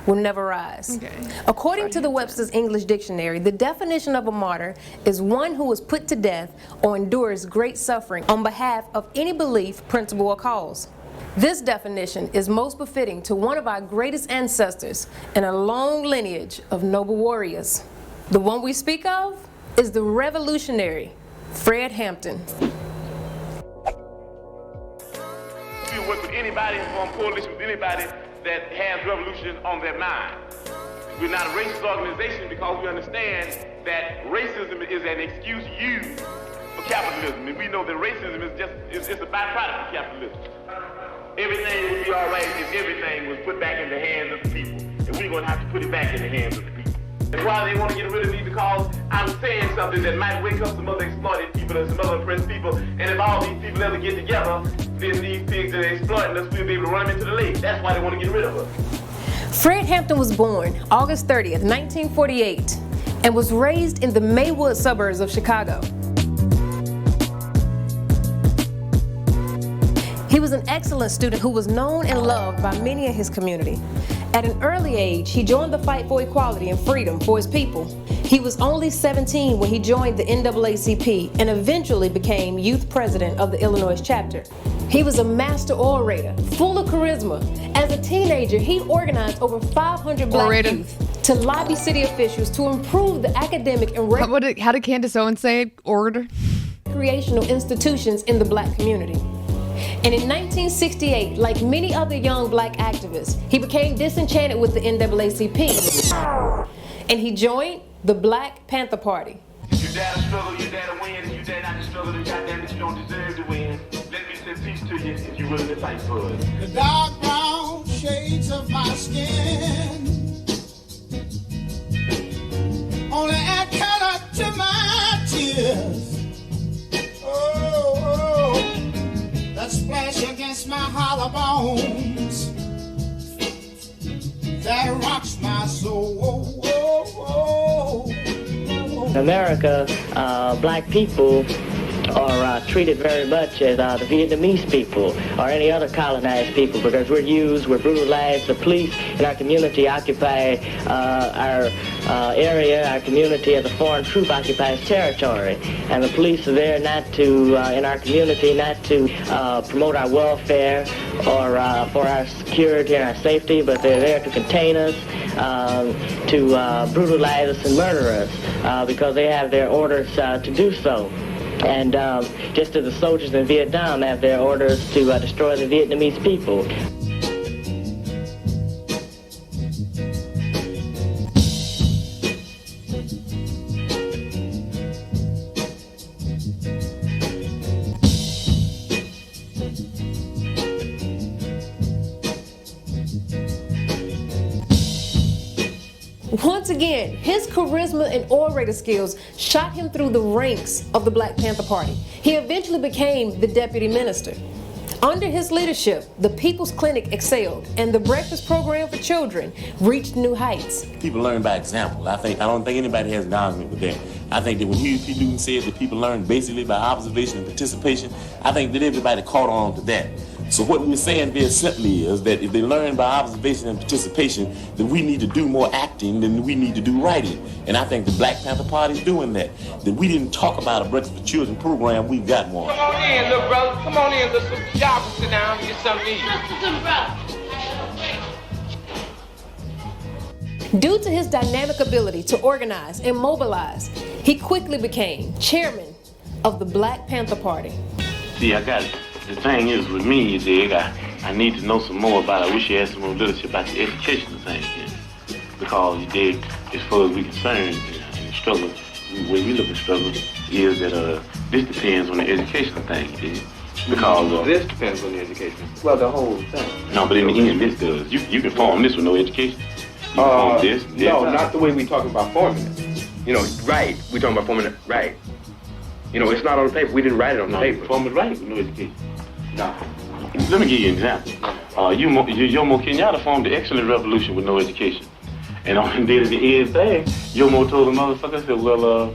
will never rise. Okay. According to the Webster's English Dictionary, the definition of a martyr is one who is put to death or endures great suffering on behalf of any belief, principle, or cause. This definition is most befitting to one of our greatest ancestors in a long lineage of noble warriors. The one we speak of is the revolutionary Fred Hampton. We work with anybody and form coalition with anybody that has revolution on their mind. We're not a racist organization because we understand that racism is an excuse used for capitalism, and we know that racism is just a byproduct of capitalism. Everything would be all right if everything was put back in the hands of the people, and we're going to have to put it back in the hands of the people. And why they want to get rid of me? Because I'm saying something that might wake up some other exploited people and some other oppressed people, and if all these people ever get together, then these pigs that are exploiting us, we'll be able to run them into the lake. That's why they want to get rid of us. Fred Hampton was born August 30th, 1948, and was raised in the Maywood suburbs of Chicago. He was an excellent student who was known and loved by many in his community. At an early age, he joined the fight for equality and freedom for his people. He was only 17 when he joined the NAACP and eventually became youth president of the Illinois chapter. He was a master orator, full of charisma. As a teenager, he organized over 500 black youth to lobby city officials to improve the academic and How did Candace Owens say it? Orator? recreational institutions in the black community. And in 1968, like many other young black activists, he became disenchanted with the NAACP. And he joined the Black Panther Party. You dare to struggle, you dare to win. If you dare not to struggle, then goddamn it, you don't deserve to win. Let me say peace to you if you're willing to fight for it. The dark brown shades of my skin only add color to my tears. That splash against my hollow bones that rocks my soul. In America, black people are treated very much as the Vietnamese people or any other colonized people because we're brutalized. The police in our community occupy our area, our community as a foreign troop occupies territory. And the police are there not to, in our community, not to promote our welfare or for our security and our safety, but they're there to contain us, to brutalize us and murder us because they have their orders to do so. And just as the soldiers in Vietnam have their orders to destroy the Vietnamese people. Once again, his charisma and orator skills shot him through the ranks of the Black Panther Party. He eventually became the deputy minister. Under his leadership, the People's Clinic excelled, and the breakfast program for children reached new heights. People learn by example. I don't think anybody has an argument with that. I think that when Huey P. Newton said that people learn basically by observation and participation, I think that everybody caught on to that. So what we're saying very simply is that if they learn by observation and participation, then we need to do more acting than we need to do writing. And I think the Black Panther Party is doing that. That we didn't talk about a Breakfast for Children program, we've got one. Come on in, little brother. Come on in, little sister. Y'all can sit down and get something to eat. Due to his dynamic ability to organize and mobilize, he quickly became chairman of the Black Panther Party. See, the thing is with me, Dig, I need to know some more about it. I wish you had some more literature about the educational thing here. Because, you dig, as far as we're concerned, in the struggle, the way we look at struggle is that this depends on the educational thing, you dig? Because this depends on the education. Well, the whole thing. No, but in the end, this does. You can form this with no education. You can form this. No, not the way we talking about forming it. You know, right. We talking about forming it right. You know, it's not on the paper. We didn't write it on the paper. Form it right with no education. No. Let me give you an example. Jomo Kenyatta formed the excellent revolution with no education. And on the day of the end thing, Jomo told the motherfucker, said, well,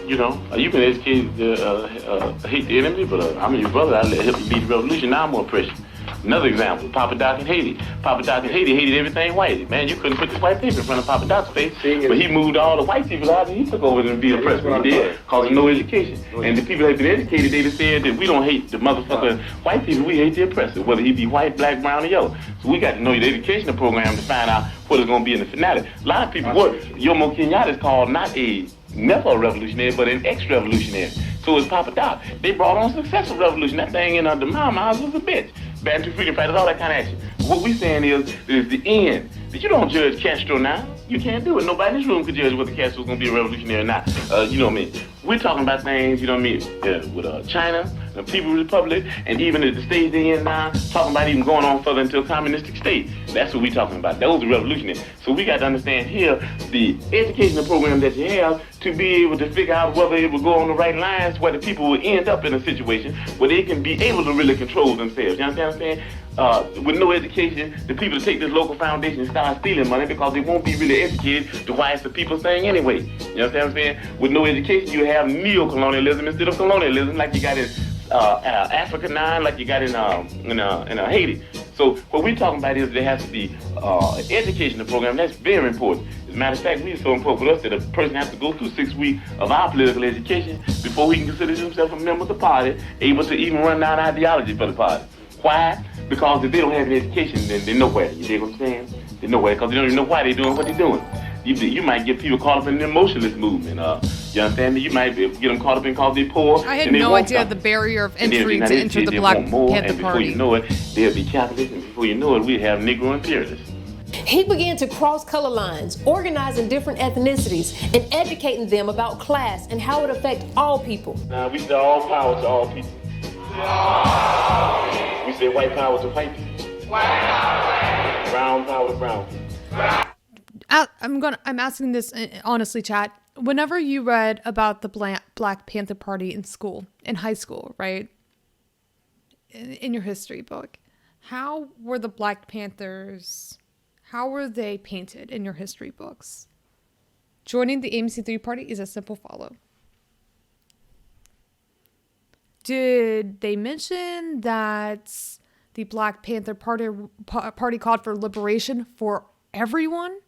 you know, you've been educated to hate the enemy, but I'm your brother. I let him lead the revolution. Now I'm more pressure. Another example, Papa Doc in Haiti. Papa Doc in Haiti hated everything white. Man, you couldn't put this white paper in front of Papa Doc's face. But he moved all the white people out and he took over and be oppressed. He did, cause of no education. And the people that have been educated, they just said that we don't hate the motherfucker white people, we hate the oppressor, whether he be white, black, brown, or yellow. So we got to know the educational program to find out what is going to be in the finale. A lot of people, what Jomo Kenyatta is called not a never a revolutionary, but an ex-revolutionary. So is Papa Doc. They brought on a successful revolution. That thing in the Mao's was a bitch. Bantu freedom fighters, all that kind of action. What we saying is the end. That you don't judge Castro now. You can't do it. Nobody in this room could judge whether Castro's going to be a revolutionary or not. You know what I mean? We're talking about things, you know what I mean, with China, the People's Republic, and even at the stage they're in now, talking about even going on further into a communistic state. That's what we're talking about. Those are revolutionaries. So we got to understand here the educational program that you have to be able to figure out whether it will go on the right lines, whether people will end up in a situation where they can be able to really control themselves. You understand what I'm saying? With no education, the people that take this local foundation and start stealing money because they won't be really educated to why it's the people's thing anyway. You understand what I'm saying? With no education, you have neo-colonialism instead of colonialism, like you got in Africa now, like you got in Haiti. So what we're talking about is there has to be educational program. That's very important. As a matter of fact, it's so important for us that a person has to go through 6 weeks of our political education before he can consider himself a member of the party, able to even run down ideology for the party. Why? Because if they don't have an education, then they're nowhere. You dig what I'm saying? They're nowhere because they don't even know why they're doing what they're doing. You might get people caught up in the emotionalist movement. You understand me? You might get them caught up in because they're poor. I had no idea the barrier of entry to enter the Black Panther Party. Party. Before you know it, they'll be capitalists, and before you know it, we have Negro imperialists. He began to cross color lines, organizing different ethnicities, and educating them about class and how it affects all people. Now, we say all power to all people. We say white power to white people. Brown power to brown people. I'm asking this honestly, chat. Whenever you read about the Black Panther Party in school, in high school, right? In your history book, how were the Black Panthers, how were they painted in your history books? Joining the AMC3 party is a simple follow. Did they mention that the Black Panther Party called for liberation for everyone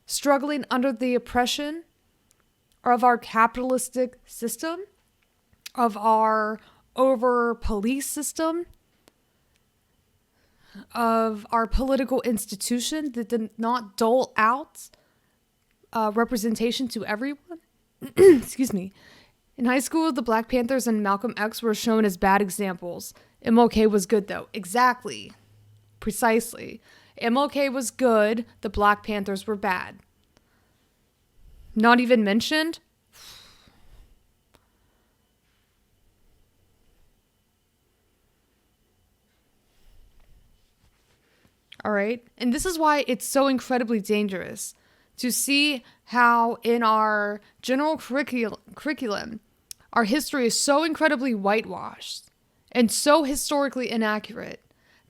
struggling under the oppression of our capitalistic system, of our over-police system, of our political institution that did not dole out representation to everyone? Excuse me. In high school, the Black Panthers and Malcolm X were shown as bad examples. MLK was good, though. Exactly. Precisely. MLK was good. The Black Panthers were bad. Not even mentioned? All right. And this is why it's so incredibly dangerous to see how in our general curriculum, our history is so incredibly whitewashed and so historically inaccurate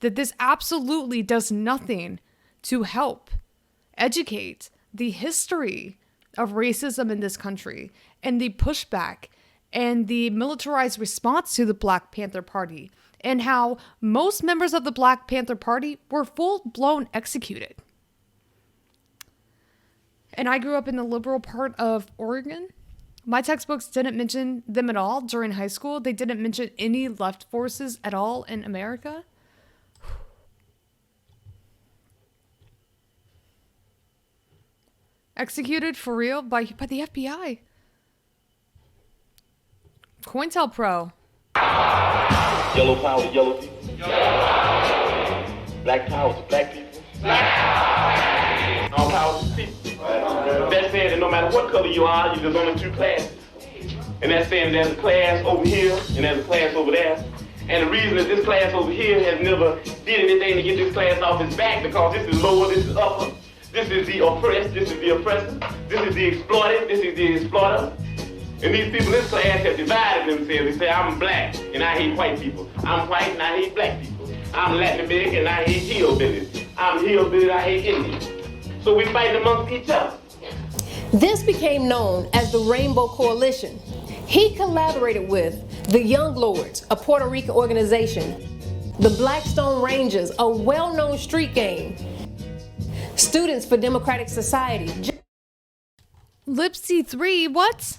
that this absolutely does nothing to help educate the history of racism in this country and the pushback and the militarized response to the Black Panther Party and how most members of the Black Panther Party were full-blown executed. And I grew up in the liberal part of Oregon. My textbooks didn't mention them at all during high school. They didn't mention any left forces at all in America. Executed for real by the FBI. COINTELPRO. Yellow power to yellow people. Black power to black people. All power to people. That's saying that no matter what color you are, there's only two classes. And that's saying there's a class over here and there's a class over there. And the reason that this class over here has never did anything to get this class off its back because this is lower, this is upper. This is the oppressed, this is the oppressor. This is the exploited, this is the exploiter. And these people in this class have divided themselves. They say, I'm black and I hate white people. I'm white and I hate black people. I'm Latin American and I hate hillbillies. I'm hillbilly and I hate Indians. So we fight amongst each other. This became known as the Rainbow Coalition. He collaborated with the Young Lords, a Puerto Rican organization. the Blackstone Rangers, a well-known street gang. Students for Democratic Society. Lipsy 3, what?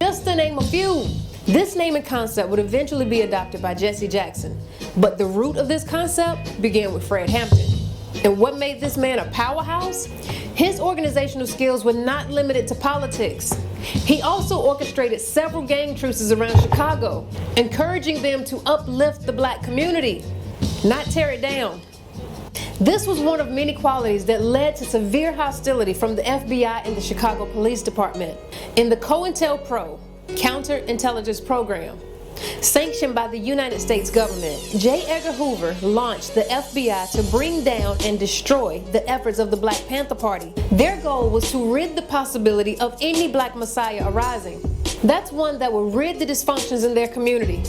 Just to name a few. This naming concept would eventually be adopted by Jesse Jackson, but the root of this concept began with Fred Hampton. And what made this man a powerhouse? His organizational skills were not limited to politics. He also orchestrated several gang truces around Chicago, encouraging them to uplift the black community, not tear it down. This was one of many qualities that led to severe hostility from the FBI and the Chicago Police Department. In the COINTELPRO, counterintelligence program, sanctioned by the United States government, J. Edgar Hoover launched the FBI to bring down and destroy the efforts of the Black Panther Party. Their goal was to rid the possibility of any black messiah arising. That's one that would rid the dysfunctions in their community,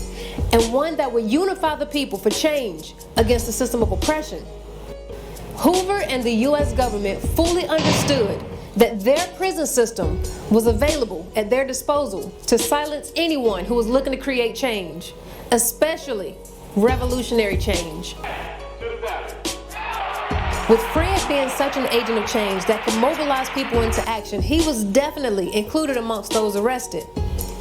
and one that would unify the people for change against the system of oppression. Hoover and the U.S. government fully understood that their prison system was available at their disposal to silence anyone who was looking to create change, especially revolutionary change. With Fred being such an agent of change that could mobilize people into action, he was definitely included amongst those arrested.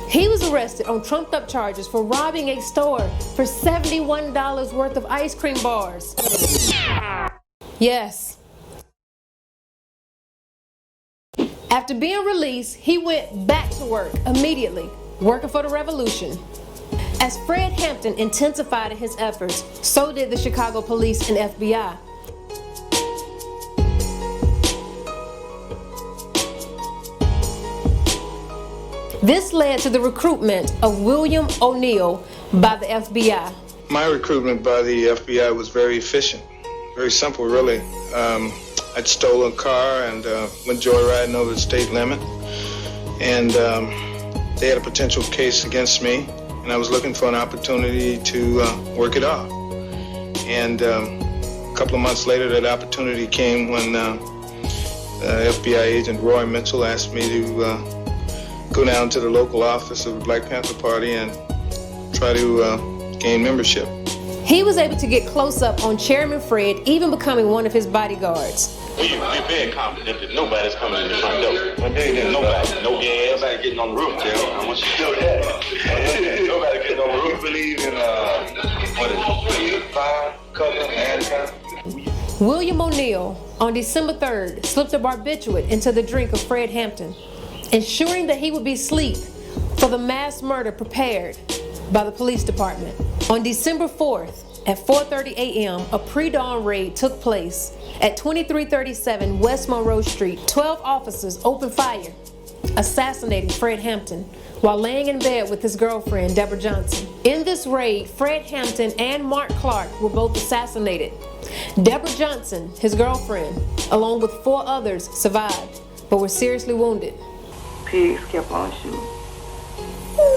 He was arrested on trumped-up charges for robbing a store for $71 worth of ice cream bars. Yes. After being released, he went back to work immediately, working for the revolution. As Fred Hampton intensified his efforts, so did the Chicago police and FBI. This led to the recruitment of William O'Neill by the FBI. My recruitment by the FBI was very efficient, very simple, really. I'd stolen a car and went joyriding over the state limit, and they had a potential case against me, and I was looking for an opportunity to work it off. And a couple of months later, that opportunity came when FBI agent Roy Mitchell asked me to go down to the local office of the Black Panther Party and try to gain membership. He was able to get close up on Chairman Fred, even becoming one of his bodyguards. We're very confident that nobody's coming in the front door. Nobody. No gas. Nobody getting on the roof, Jim. I want you to know that. Nobody getting on the roof. We believe in, fire, cover, and William O'Neill, on December 3rd, slipped a barbiturate into the drink of Fred Hampton, ensuring that he would be asleep for the mass murder prepared by the police department. On December 4th, at 4:30 a.m., a pre-dawn raid took place at 2337 West Monroe Street. 12 officers opened fire, assassinating Fred Hampton while laying in bed with his girlfriend, Deborah Johnson. In this raid, Fred Hampton and Mark Clark were both assassinated. Deborah Johnson, his girlfriend, along with 4 others, survived, but were seriously wounded. Pigs kept on shooting.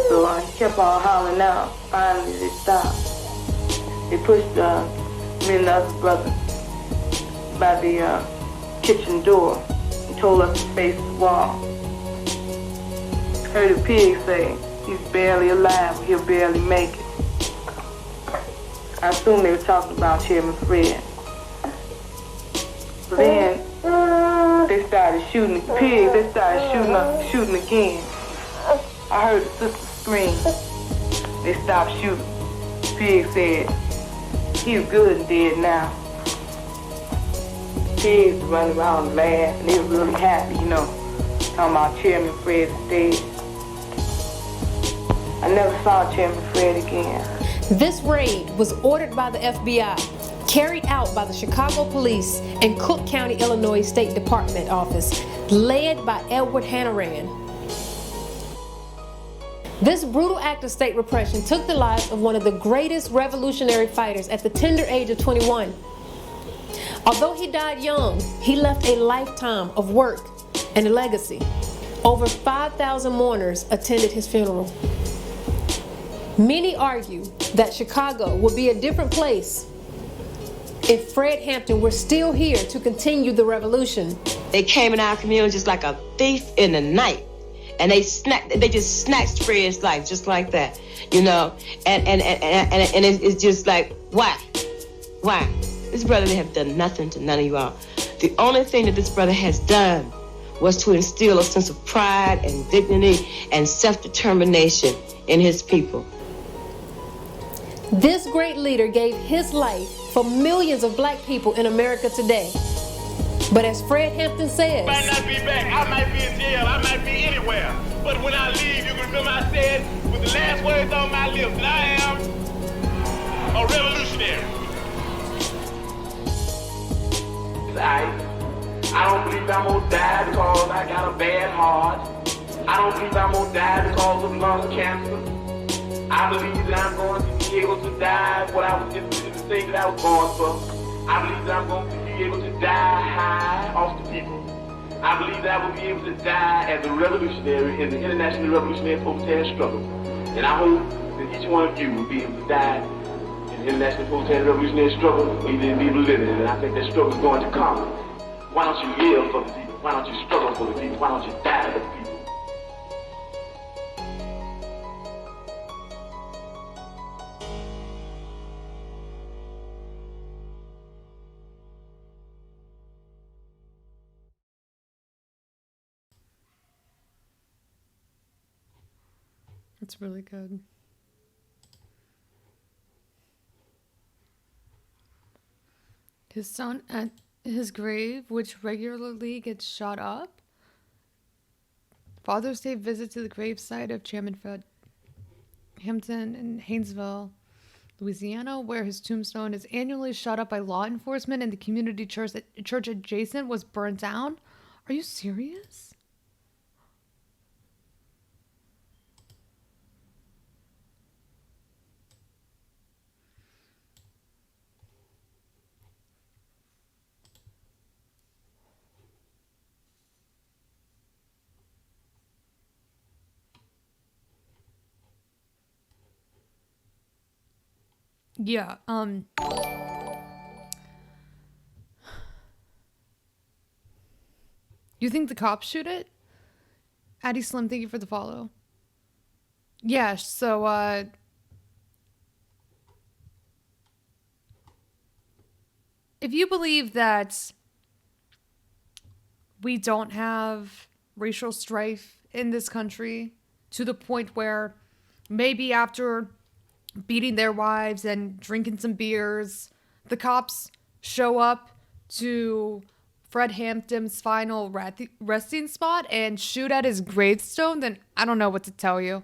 So I kept on hollering out. Finally, they stopped. They pushed me and the other brother by the kitchen door and told us to face the wall. Heard a pig say, he's barely alive, he'll barely make it. I assume they were talking about Chairman Fred. But then they started shooting the pigs, they started shooting again. I heard the sister scream. They stopped shooting. The pig said, he's good and dead now. The pigs were running around and laughed, and they were really happy, you know, talking about Chairman Fred is dead. I never saw Chairman Fred again. This raid was ordered by the FBI, carried out by the Chicago Police and Cook County, Illinois State Department office, led by Edward Hannaran. This brutal act of state repression took the lives of one of the greatest revolutionary fighters at the tender age of 21. Although he died young, he left a lifetime of work and a legacy. Over 5,000 mourners attended his funeral. Many argue that Chicago would be a different place if Fred Hampton were still here to continue the revolution. They came in our community just like a thief in the night. And they just snatched Fred's life just like that, you know. And it's just like, why? This brother have done nothing to none of you all. The only thing that this brother has done was to instill a sense of pride and dignity and self-determination in his people. This great leader gave his life for millions of black people in America today. But as Fred Hampton says, I might not be back, I might be in jail, I might be anywhere. But when I leave, you can remember I said with the last words on my lips that I am a revolutionary. I don't believe I'm gonna die because I got a bad heart. I don't believe I'm gonna die because of lung cancer. I believe that I'm going to be able to die what I was just the thing that I was born for. I believe that I'm going to be able to die high off the people. I believe that I will be able to die as a revolutionary in the international revolutionary proletariat struggle. And I hope that each one of you will be able to die in the international proletariat revolutionary struggle, or you didn't be able to live in it. And I think that struggle is going to come. Why don't you live for the people? Why don't you struggle for the people? Why don't you die for the people? It's really good. His son at his grave, which regularly gets shot up. Father's Day visit to the gravesite of Chairman Fred Hampton in Haynesville, Louisiana, where his tombstone is annually shot up by law enforcement and the community church adjacent was burnt down. Are you serious? Yeah, you think the cops shoot it? Addie Slim, thank you for the follow. Yeah, so, if you believe that we don't have racial strife in this country to the point where maybe after beating their wives and drinking some beers, the cops show up to Fred Hampton's final resting spot and shoot at his gravestone, then I don't know what to tell you.